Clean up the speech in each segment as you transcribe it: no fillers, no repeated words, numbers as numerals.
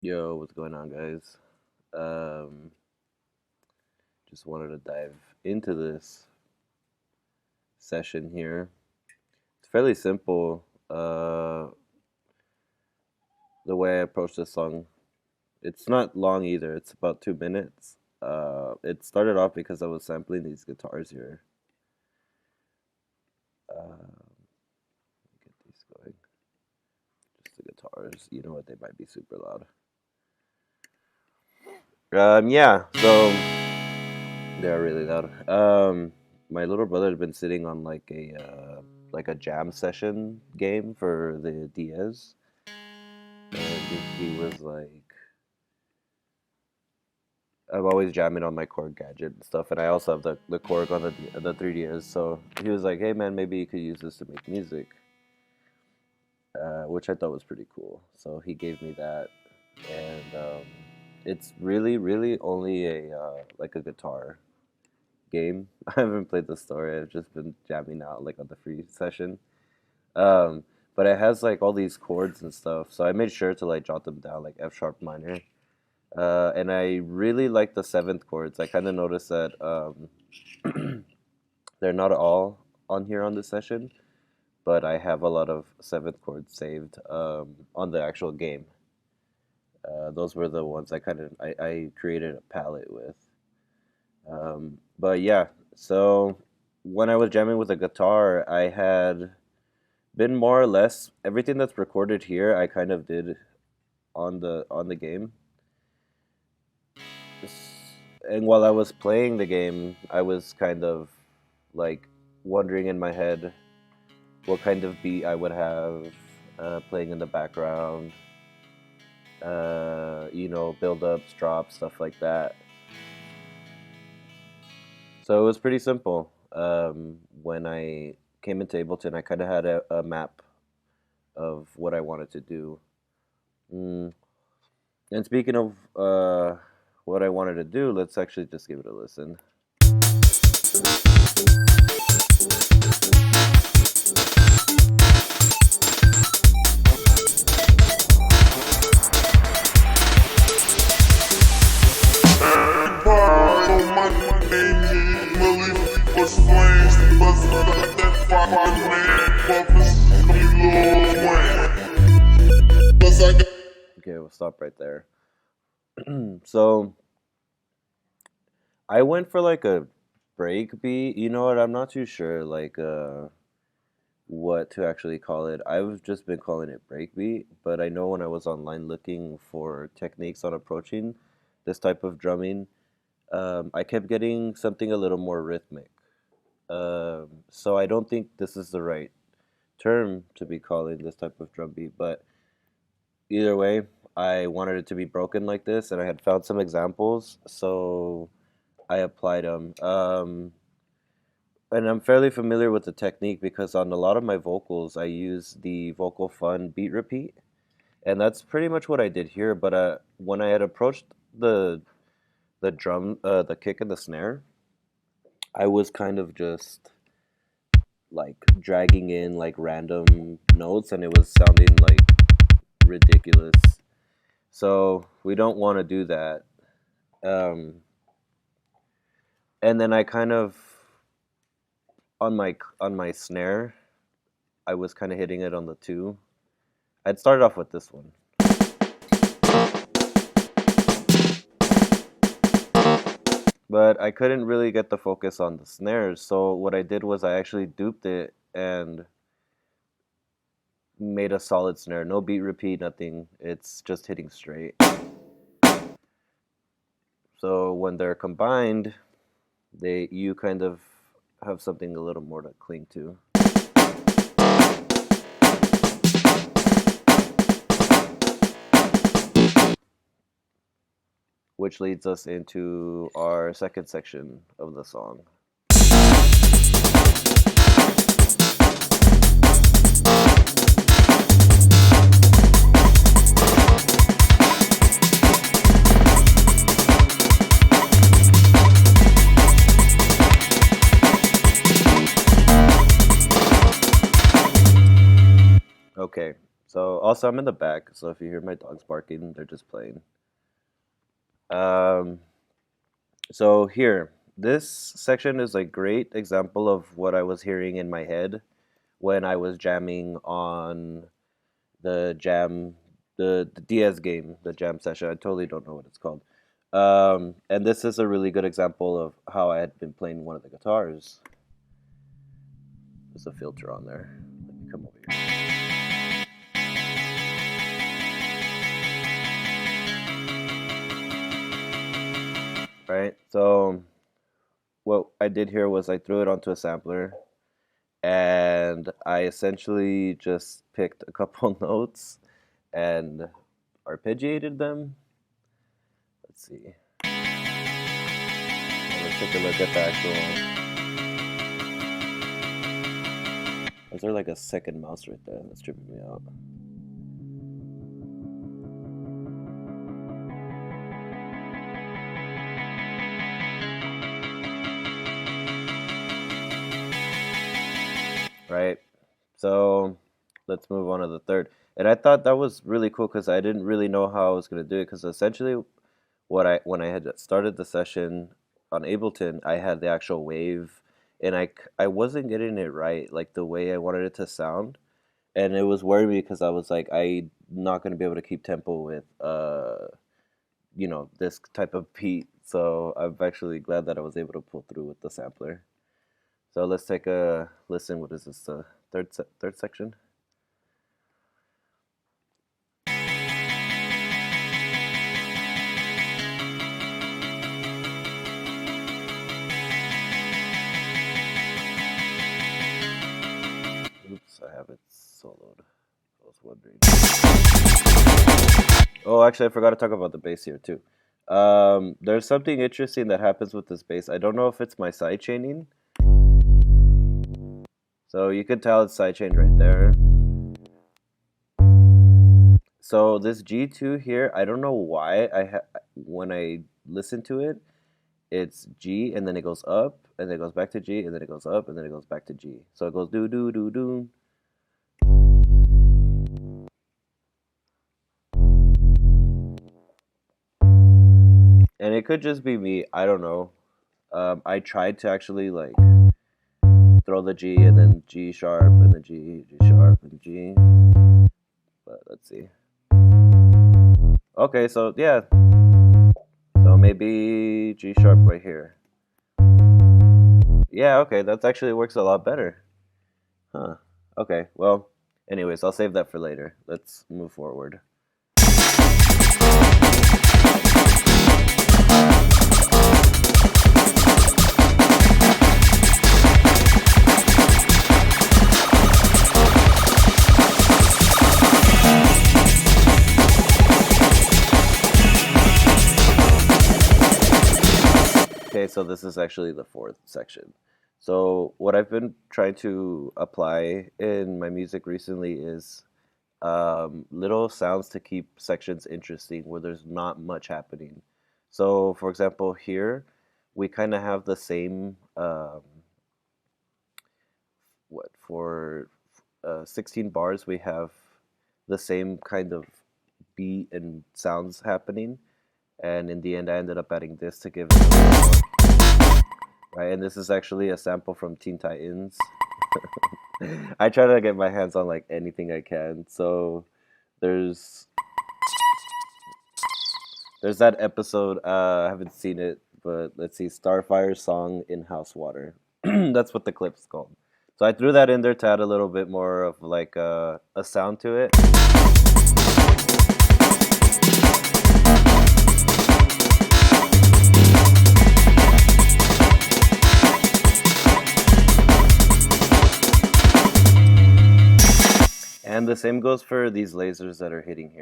Yo, what's going on, guys? Um, just wanted to dive into this session here. It's fairly simple. The way I approach this song, it's not long either. It's about 2 minutes. It started off because I was sampling these guitars here. Get these going. Just the guitars. You know what? They might be super loud. Yeah. So they're really loud. My little brother had been sitting on like a jam session game for the DS, and he was like, "I'm always jamming on my Korg gadget and stuff, and I also have the Korg on the 3DS." So he was like, "Hey man, maybe you could use this to make music," which I thought was pretty cool. So he gave me that, and it's really only a like a guitar game. I haven't played the story. I've just been jamming out like on the free session. Um, but it has like all these chords and stuff, so I made sure to like jot them down, like F sharp minor. And I really like the seventh chords. I kind of noticed that they're not all on here on this session, but I have a lot of seventh chords saved on the actual game. Those were the ones I created a palette with. But yeah, so when I was jamming with the guitar, I had been more or less everything that's recorded here. I kind of did on the game. And while I was playing the game, I was kind of like wondering in my head what kind of beat I would have playing in the background. Build ups, drops, stuff like that. So it was pretty simple. When I came into Ableton, I kind of had a map of what I wanted to do. And speaking of what I wanted to do, let's actually just give it a listen. Okay, we'll stop right there. So I went for like a break beat. You know what? I'm not too sure like what to actually call it. I've just been calling it breakbeat, but I know when I was online looking for techniques on approaching this type of drumming, I kept getting something a little more rhythmic. So I don't think this is the right term to be calling this type of drum beat, but either way, I wanted it to be broken like this, and I had found some examples, so I applied them. And I'm fairly familiar with the technique because on a lot of my vocals, I use the vocal fun beat repeat, and that's pretty much what I did here. But when I had approached the drum, the kick and the snare, I was kind of just like dragging in like random notes, and it was sounding like ridiculous. So we don't want to do that. Um, and then I kind of on my snare, I was kind of hitting it on the two. I'd started off with this one. But I couldn't really get the focus on the snares, so what I did was I actually duped it and made a solid snare. No beat repeat, nothing. It's just hitting straight. So when they're combined, you kind of have something a little more to cling to. Which leads us into our second section of the song. Okay, So also I'm in the back, so if you hear my dogs barking, they're just playing. Um, so here, this section is a great example of what I was hearing in my head when I was jamming on the jam, the DS game, the jam session. I totally don't know what it's called. And this is a really good example of how I had been playing one of the guitars. There's a filter on there. Let me come over here. Right. So what I did here was I threw it onto a sampler, and I essentially just picked a couple notes and arpeggiated them. Let's see. Let's take a look at the actual. Is there like a second mouse right there? That's tripping me out. Right. So let's move on to the third. And I thought that was really cool because I didn't really know how I was going to do it, because essentially when I had started the session on Ableton, I had the actual wave, and I wasn't getting it right, like the way I wanted it to sound. And it was worrying me because I was like, I'm not going to be able to keep tempo with this type of beat. So I'm actually glad that I was able to pull through with the sampler. So let's take a listen. What is this? Third section. Oops, I have it soloed. I was wondering. Oh, actually, I forgot to talk about the bass here too. There's something interesting that happens with this bass. I don't know if it's my side chaining. So you can tell it's sidechained right there. So this G2 here, I don't know why when I listen to it, it's G and then it goes up and then it goes back to G and then it goes up and then it goes back to G. So it goes do do do do. And it could just be me. I don't know. I tried to actually like throw the G and then G sharp and then G sharp and G. But let's see. Okay, so yeah. So maybe G sharp right here. Yeah, okay, that actually works a lot better. Huh. Okay, well, anyways, I'll save that for later. Let's move forward. Okay, so this is actually the fourth section. So what I've been trying to apply in my music recently is little sounds to keep sections interesting where there's not much happening. So, for example, here we kind of have the same what for 16 bars we have the same kind of beat and sounds happening, and in the end I ended up adding this to give it a little more. Right, and this is actually a sample from Teen Titans. I try to get my hands on like anything I can. So there's that episode. I haven't seen it, but let's see, Starfire's song in House Water. That's what the clip's called. So I threw that in there to add a little bit more of like a sound to it. And the same goes for these lasers that are hitting here.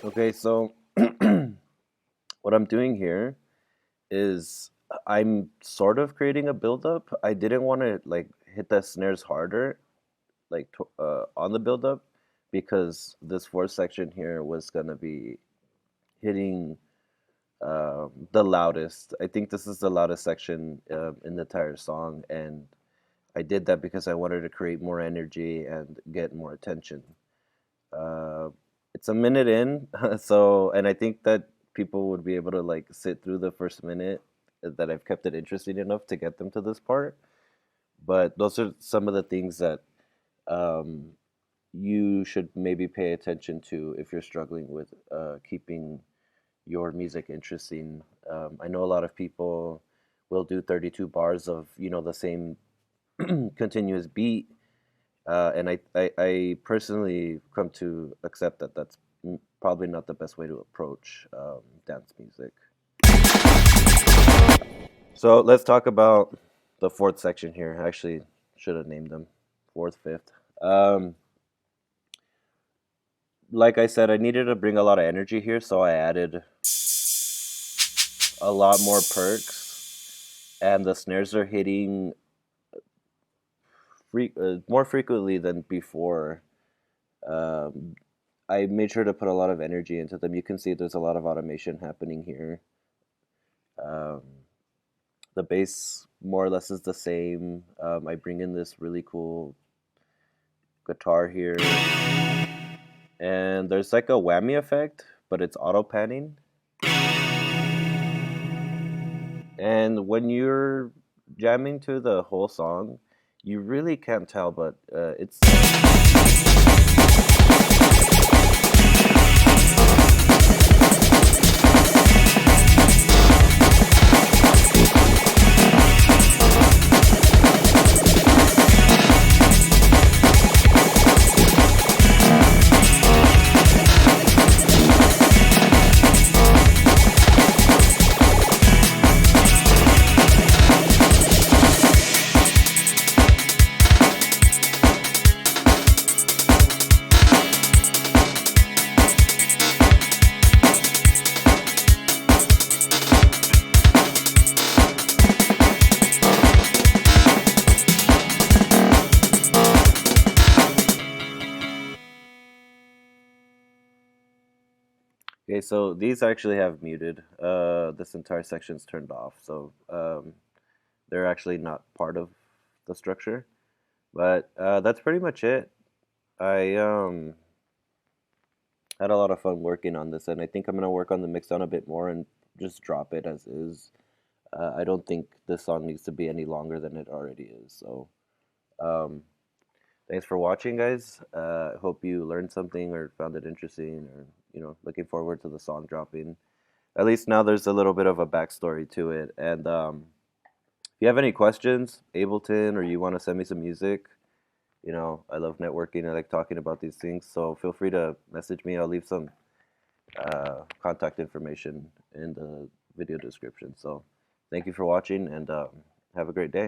Okay, so what I'm doing here is I'm sort of creating a build-up. I didn't want to like hit the snares harder, on the build up, because this fourth section here was gonna be hitting the loudest. I think this is the loudest section in the entire song, and I did that because I wanted to create more energy and get more attention. Uh, it's a minute in, so and I think that people would be able to like sit through the first minute, that I've kept it interesting enough to get them to this part. But those are some of the things that um, you should maybe pay attention to if you're struggling with keeping your music interesting. I know a lot of people will do 32 bars of the same continuous beat, and I personally come to accept that that's probably not the best way to approach dance music. So let's talk about the fourth section here. I actually should have named them fourth, fifth. Um, like I said, I needed to bring a lot of energy here, so I added a lot more perks, and the snares are hitting more frequently than before. Um, I made sure to put a lot of energy into them. You can see there's a lot of automation happening here. Um, the bass more or less is the same. I bring in this really cool guitar here, and there's like a whammy effect, but it's auto panning. And when you're jamming to the whole song, you really can't tell, but it's okay. So these actually have muted. This entire section's turned off, so they're actually not part of the structure. But that's pretty much it. I had a lot of fun working on this, and I think I'm gonna work on the mix down a bit more and just drop it as is. I don't think this song needs to be any longer than it already is. So, um, thanks for watching, guys. I hope you learned something or found it interesting, or looking forward to the song dropping. At least now there's a little bit of a backstory to it. And if you have any questions, Ableton, or you want to send me some music, I love networking. I like talking about these things. So feel free to message me. I'll leave some contact information in the video description. So thank you for watching, and have a great day.